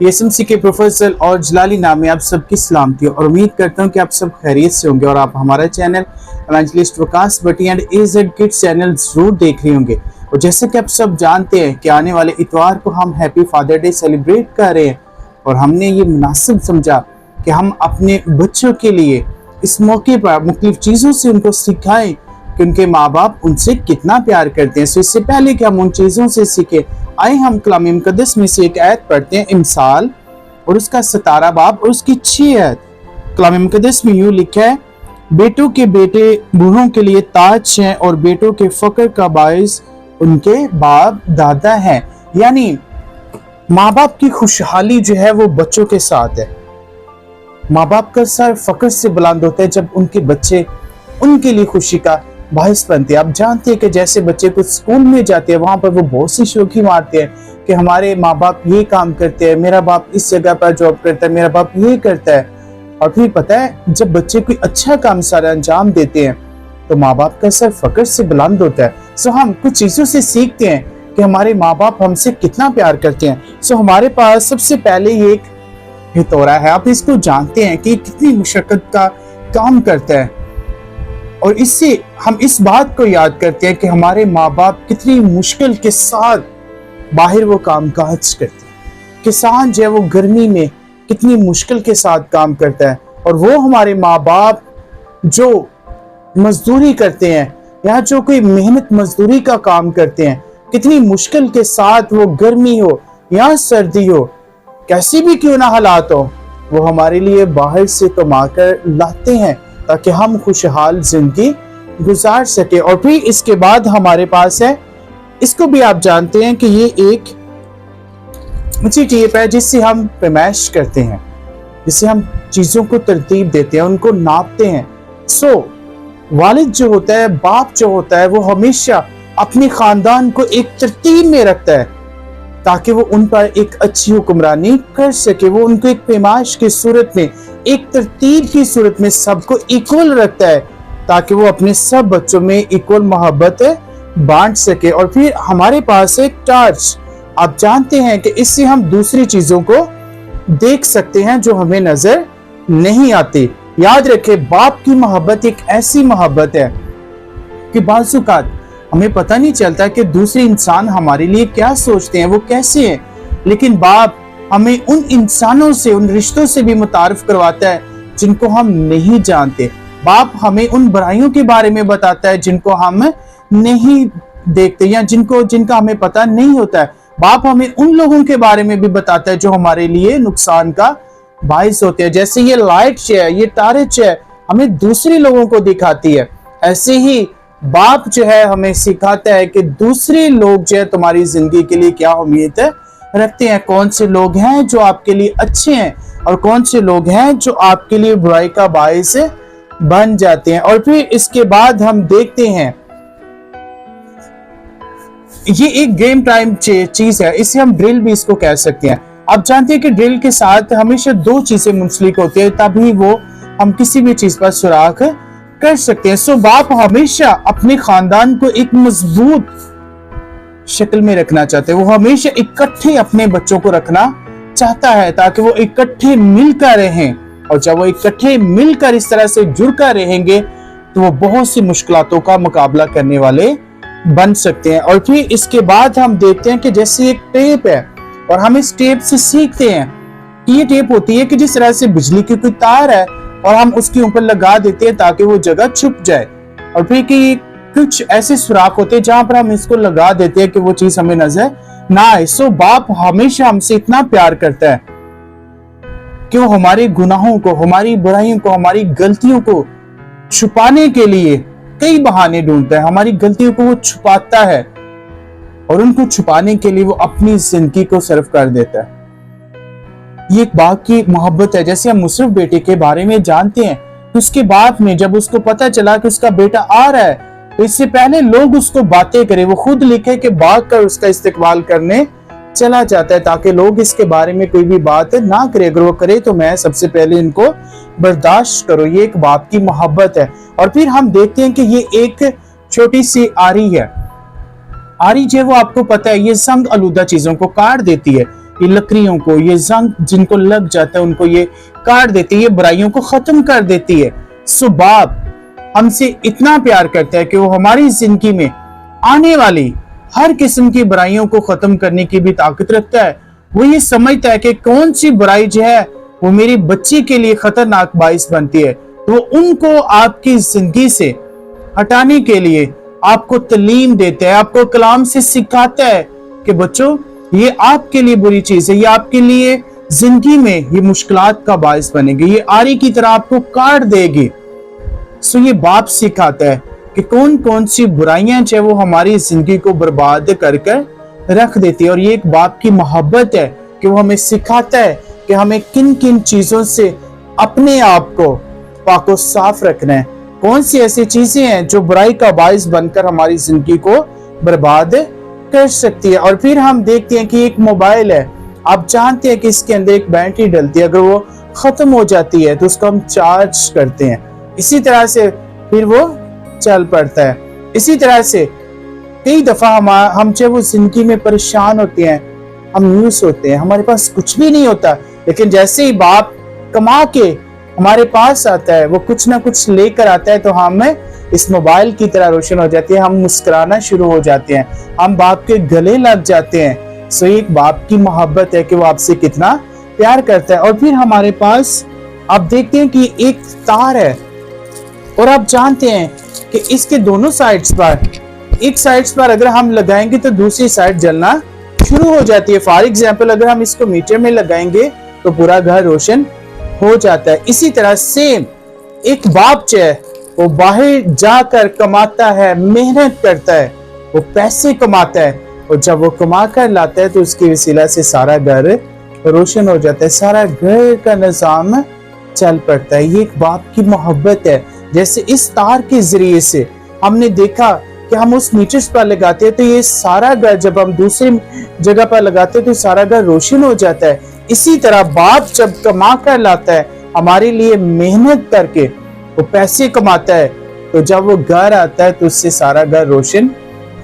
SMC के professor और जलाली नाम में आप सबकी सलामती और उम्मीद करता हूँ कि आप सब खैरियत से होंगे और आप हमारा channel evangelist Waqas Bhatti and AZ kids channel जरूर देख रहे होंगे। और जैसे कि आप सब जानते हैं कि आने वाले इतवार को हम हैप्पी फादर डे सेलिब्रेट कर रहे हैं और हमने ये मुनासिब समझा कि हम अपने बच्चों के लिए इस मौके पर मुख्तलिफ चीज़ों से उनको सिखाएं कि उनके माँ बाप उनसे कितना प्यार करते हैं। इससे पहले कि हम उन चीज़ों से सीखें, आए हम कलाम मुकद्दस में से एक आयत पढ़ते हैं, इमसाल और उसका 17 बाब और उसकी 6 आयत। कलाम मुकद्दस में यूँ लिखा है, बेटों के बेटे बूढ़ों के लिए ताज हैं और बेटों के फक्र का बायस उनके बाप दादा हैं। यानी माँ बाप की खुशहाली जो है वो बच्चों के साथ है। माँ बाप का सर फक्र से बुलंद होता है जब उनके बच्चे उनके लिए खुशी का बायस बनते हैं। आप जानते हैं कि जैसे बच्चे कुछ स्कूल में जाते हैं वहां पर वो बहुत सी शौकी मारते हैं कि हमारे माँ बाप ये काम करते हैं, मेरा बाप इस जगह पर जॉब करता है, मेरा बाप ये करता है। और फिर पता है जब बच्चे कोई अच्छा काम सारा अंजाम देते हैं तो माँ बाप का सर फक्र से बुलंद होता है। सो हम कुछ चीजों से सीखते हैं कि हमारे माँ बाप हमसे कितना प्यार करते हैं। सो हमारे पास सबसे पहले ये एक हितौरा है, आप इसको जानते हैं कि कितनी मुशक्कत का काम करता है और इससे हम इस बात को याद करते हैं कि हमारे माँ बाप कितनी मुश्किल के साथ बाहर वो काम काज करते हैं। किसान जो है वो गर्मी में कितनी मुश्किल के साथ काम करता है और वो हमारे माँ बाप जो मजदूरी करते हैं या जो कोई मेहनत मजदूरी का काम करते हैं, कितनी मुश्किल के साथ वो गर्मी हो या सर्दी हो, कैसी भी क्यों ना हालात हो, वो हमारे लिए बाहर से कमाकर लाते हैं ताकि हम खुशहाल जिंदगी गुजार सके। और फिर इसके बाद हमारे पास है, इसको भी आप जानते हैं कि ये एक अच्छी टेप है जिससे हम पैमाइश करते हैं, जिससे हम चीजों को तरतीब देते हैं, उनको नापते हैं। सो वालिद जो होता है, बाप जो होता है, वो हमेशा अपने खानदान को एक तरतीब में रखता है ताकि वो उन पर एक अच्छी हुक्मरानी कर सके। वो उनको एक पैमाइश की सूरत में, एक तरतीब की सूरत में सबको इक्वल रखता है ताकि वो अपने सब बच्चों में इक्वल मोहब्बत बांट सके। और फिर हमारे पास एक टार्च, आप जानते हैं कि इससे हम दूसरी चीजों को देख सकते हैं जो हमें नजर नहीं आती। याद रखें, बाप की मोहब्बत एक ऐसी मोहब्बत है कि बाज़-औक़ात हमें पता नहीं चलता कि दूसरे इंसान हमारे लिए क्या सोचते हैं, वो कैसे हैं, लेकिन बाप हमें उन इंसानों से, उन रिश्तों से भी मुतारिफ करवाता है जिनको हम नहीं जानते। बाप हमें उन बुराइयों के बारे में बताता है जिनको हम नहीं देखते या जिनका हमें पता नहीं होता है। बाप हमें उन लोगों के बारे में भी बताता है जो हमारे लिए नुकसान का बाइस होते हैं। जैसे ये लाइट है, ये टार्च है, हमें दूसरे लोगों को दिखाती है, ऐसे ही बाप जो है हमें सिखाता है कि दूसरे लोग जो है तुम्हारी जिंदगी के लिए क्या उम्मीद रखते हैं, कौन से लोग हैं जो आपके लिए अच्छे हैं और कौन से लोग हैं जो आपके लिए बुराई का बाइस बन जाते हैं। और फिर इसके बाद हम देखते हैं, ये एक गेम टाइम चीज है, इसे हम ड्रिल भी इसको कह सकते हैं। आप जानते हैं कि ड्रिल के साथ हमेशा 2 चीजें मुंसलिक होती है, तभी वो हम किसी भी चीज पर सुराख कर सकते हैं। सो बाप हमेशा अपने खानदान को एक मजबूत शक्ल में रखना चाहते हैं। वो हमेशा इकट्ठे अपने बच्चों को रखना चाहता है ताकि वो इकट्ठे मिलकर रहें, और जब वो इकट्ठे मिलकर इस तरह से जुड़कर रहेंगे तो वो बहुत सी मुश्किलातों का मुकाबला करने वाले बन सकते हैं। और फिर इसके बाद हम देखते हैं कि जैसे एक टेप है और हम इस टेप से सीखते हैं कि ये टेप होती है कि जिस तरह से बिजली की कोई तार है और हम उसके ऊपर लगा देते हैं ताकि वो जगह छुप जाए, और फिर कि कुछ ऐसे सुराख होते हैं जहां पर हम इसको लगा देते हैं कि वो चीज हमें नजर ना आए। सो बाप हमेशा हमसे इतना प्यार करता है कि वो हमारे गुनाहों को, हमारी बुराइयों को, हमारी गलतियों को छुपाने के लिए कई बहाने ढूंढता है। हमारी गलतियों को वो छुपाता है और उनको छुपाने के लिए वो अपनी जिंदगी को सर्व कर देता है। ये एक बाप की मोहब्बत है। जैसे हम मुशर्रफ बेटे के बारे में जानते हैं तो उसके बाद में जब उसको पता चला कि उसका बेटा आ रहा है तो इससे पहले लोग उसको बातें करें, वो खुद लिखे कि भाग कर उसका इस्तकबाल करने चला जाता है ताकि लोग इसके बारे में कोई भी बात ना करे, अगर वो करे तो मैं सबसे पहले इनको बर्दाश्त करो। ये एक बाप की मोहब्बत है। और फिर हम देखते हैं कि ये एक छोटी सी आरी है। आरी जो वो आपको पता है ये संग आलूदा चीजों को काट देती है, ये लकड़ियों को, ये जंग जिनको लग जाता है उनको ये काट देती है, ये बुराइयों को खत्म कर देती है। सो बाप हमसे इतना प्यार करता है कि वो हमारी जिंदगी में आने वाली हर किस्म की बुराइयों को खत्म करने की भी ताकत रखता है। वो ये समझता है कि कौन सी बुराई जो है वो मेरी बच्ची के लिए खतरनाक बाइस बनती है, तो वो उनको आपकी जिंदगी से हटाने के लिए आपको तालीम देता है, आपको कलाम से सिखाता है कि बच्चों ये आपके लिए बुरी चीज है, ये आपके लिए जिंदगी में ये मुश्किलात का बाइस बनेगी, ये आरी की तरह आपको काट देगी। सो ये बाप सिखाता है कि कौन कौन सी बुराइयां चाहे वो हमारी जिंदगी को बर्बाद कर कर रख देती है। और ये एक बाप की मोहब्बत है कि वो हमें सिखाता है कि हमें किन किन चीजों से अपने आप को पाको साफ रखना है, कौन सी ऐसी चीजें हैं जो बुराई का बाइस बनकर हमारी जिंदगी को बर्बाद कर सकती है। और फिर हम देखते हैं कि एक मोबाइल है, आप जानते हैं कि इसके अंदर एक बैटरी डलती है, अगर वो खत्म हो जाती है तो उसको हम चार्ज करते हैं, इसी तरह से फिर वो चल पड़ता है। इसी तरह से कई दफा हम चाहे वो जिंदगी में परेशान होते हैं, हम न्यूज़ होते हैं, हमारे पास कुछ भी नहीं होता, लेकिन जैसे ही बाप कमा के हमारे पास आता है, वो कुछ ना कुछ लेकर आता है, तो हम इस मोबाइल की तरह रोशन हो जाती है, हम मुस्कुराना शुरू हो जाते हैं, हम बाप के गले लग जाते हैं। सो एक बाप की मोहब्बत है कि वो आपसे कितना प्यार करता है। और फिर हमारे पास आप देखते हैं कि एक तार है, और आप जानते हैं कि इसके दोनों साइड्स पर, एक साइड्स पर अगर हम लगाएंगे तो दूसरी साइड जलना शुरू हो जाती है। फॉर एग्जाम्पल अगर हम इसको मीटर में लगाएंगे तो पूरा घर रोशन हो जाता है। इसी तरह सेम एक बाप जो है वो बाहर जाकर कमाता है, मेहनत करता है, वो पैसे कमाता है, और जब वो कमा कर लाता है तो उसकी वसीला से सारा घर रोशन हो जाता है, सारा घर का निजाम चल पड़ता है। ये एक बाप की मोहब्बत है। जैसे इस तार के जरिए से हमने देखा कि हम उस मीटर्स पर लगाते हैं तो ये सारा घर, जब हम दूसरी जगह पर लगाते हैं तो सारा घर रोशन हो जाता है। इसी तरह बाप जब कमा कर लाता है, हमारे लिए मेहनत करके वो पैसे कमाता है, तो जब वो घर आता है तो उससे सारा घर रोशन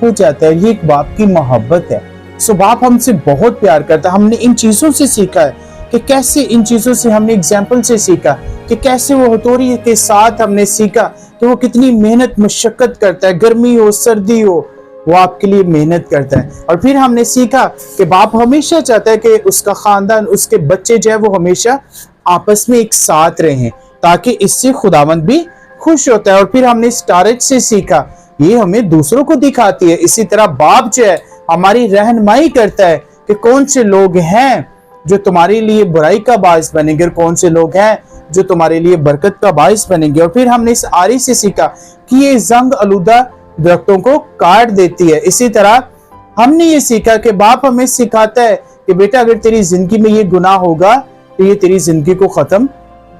हो जाता है। ये एक बाप की मोहब्बत है। सो बाप हमसे बहुत प्यार करता है। हमने इन चीजों से सीखा है कि कैसे, इन चीजों से हमने एग्जाम्पल से सीखा कि कैसे वो हथौड़ी के साथ हमने सीखा कि वो कितनी मेहनत मशक्कत करता है, गर्मी हो सर्दी हो वो आपके लिए मेहनत करता है। और फिर हमने सीखा कि बाप हमेशा चाहता है कि उसका खानदान, उसके बच्चे जो है वो हमेशा आपस में एक साथ रहें, ताकि इससे खुदावंद भी खुश होता है। और फिर हमने स्टारेज से सीखा, ये हमें दूसरों को दिखाती है। इसी तरह बाप जो है हमारी रहनुमाई करता है कि कौन से लोग हैं जो तुम्हारे लिए बुराई का बायस बनेंगे और कौन से लोग हैं जो तुम्हारे लिए बरकत का बायस बनेंगे। और फिर हमने इस आरी से सीखा कि ये जंग आलूदा दरख्तों को काट देती है। इसी तरह हमने ये सीखा कि बाप हमें सिखाता है कि बेटा अगर तेरी जिंदगी में ये गुनाह होगा तो ये तेरी जिंदगी को खत्म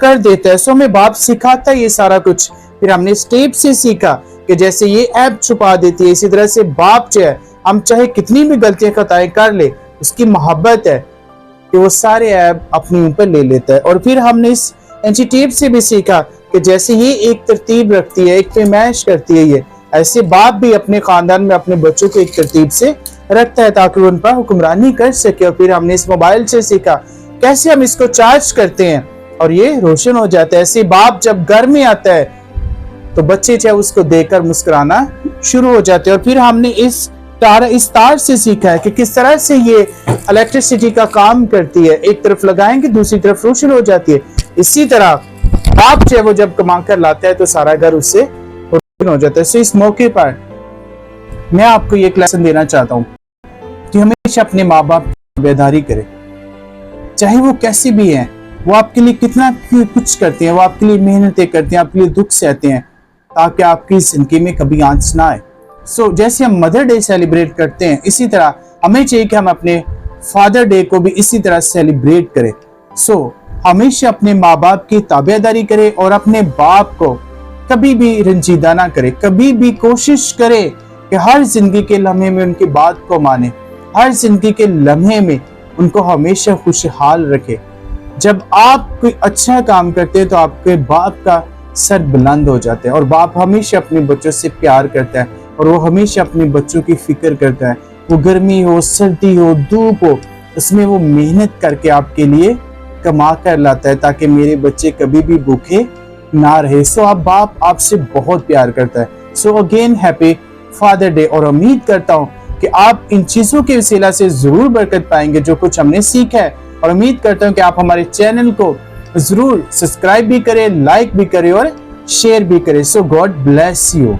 कर देता है। सो हमें बाप सिखाता है ये सारा कुछ। फिर हमने स्टेप से सीखा कि जैसे ये ऐप छुपा देती है, इसी तरह से बाप जो है हम चाहे कितनी भी गलतियां खताएं कर ले, उसकी मोहब्बत है कि वो सारे ऐप अपने ऊपर ले लेता है। और फिर हमने इस एंटीटेप से भी सीखा कि जैसे ये एक तरतीब रखती है, एक पैमाइश करती है, ये ऐसे बाप भी अपने खानदान में अपने बच्चों को एक तरतीब से रखता है ताकि वो उन पर हुक्मरानी कर सके। और फिर हमने इस मोबाइल से सीखा कैसे हम इसको चार्ज करते हैं और ये रोशन हो जाता है। ऐसे बाप जब घर में आता है तो बच्चे चाहे उसको देखकर मुस्कुराना शुरू हो जाते हैं। और फिर हमने इस तार से सीखा है कि किस तरह से ये इलेक्ट्रिसिटी का काम करती है, एक तरफ लगाएंगे दूसरी तरफ रोशन हो जाती है। इसी तरह बाप जो है वो जब कमा कर लाता है तो सारा घर उससे रोशन हो जाता है। सो इस मौके पर मैं आपको ये लेसन देना चाहता हूँ कि हमेशा अपने माँ बाप की ताबेदारी करें, चाहे वो कैसे भी हैं, वो आपके लिए कितना कुछ करते हैं, वो आपके लिए मेहनतें करते हैं, आपके लिए दुख सहते हैं, ताकि आपकी जिंदगी में कभी आंच ना आए। सो जैसे हम मदर डे सेलिब्रेट करते हैं, इसी तरह हमें चाहिए कि हम अपने फादर डे को भी इसी तरह सेलिब्रेट करें। सो हमेशा अपने माँ बाप की ताबेदारी करें और अपने बाप को कभी भी रंजीदा ना करें। कभी भी कोशिश करें कि हर जिंदगी के लम्हे में उनकी बात को माने, हर जिंदगी के लम्हे में उनको हमेशा खुशहाल रखें। जब आप कोई अच्छा काम करते हैं तो आपके बाप का सर बुलंद हो जाता है। और बाप हमेशा अपने बच्चों से प्यार करता है और वो हमेशा अपने बच्चों की फिक्र करता है। वो गर्मी हो सर्दी हो धूप हो, उसमें वो मेहनत करके आपके लिए कमा कर लाता है ताकि मेरे बच्चे कभी भी भूखे ना रहे। सो आप बाप आपसे बहुत प्यार करता है। So again happy father day, और उम्मीद करता हूँ कि आप इन चीजों के वसीला से जरूर बरकत पाएंगे जो कुछ हमने सीखा है, और उम्मीद करता हूँ कि आप हमारे चैनल को जरूर सब्सक्राइब भी करें, लाइक भी करें और शेयर भी करें। सो गॉड ब्लेस यू।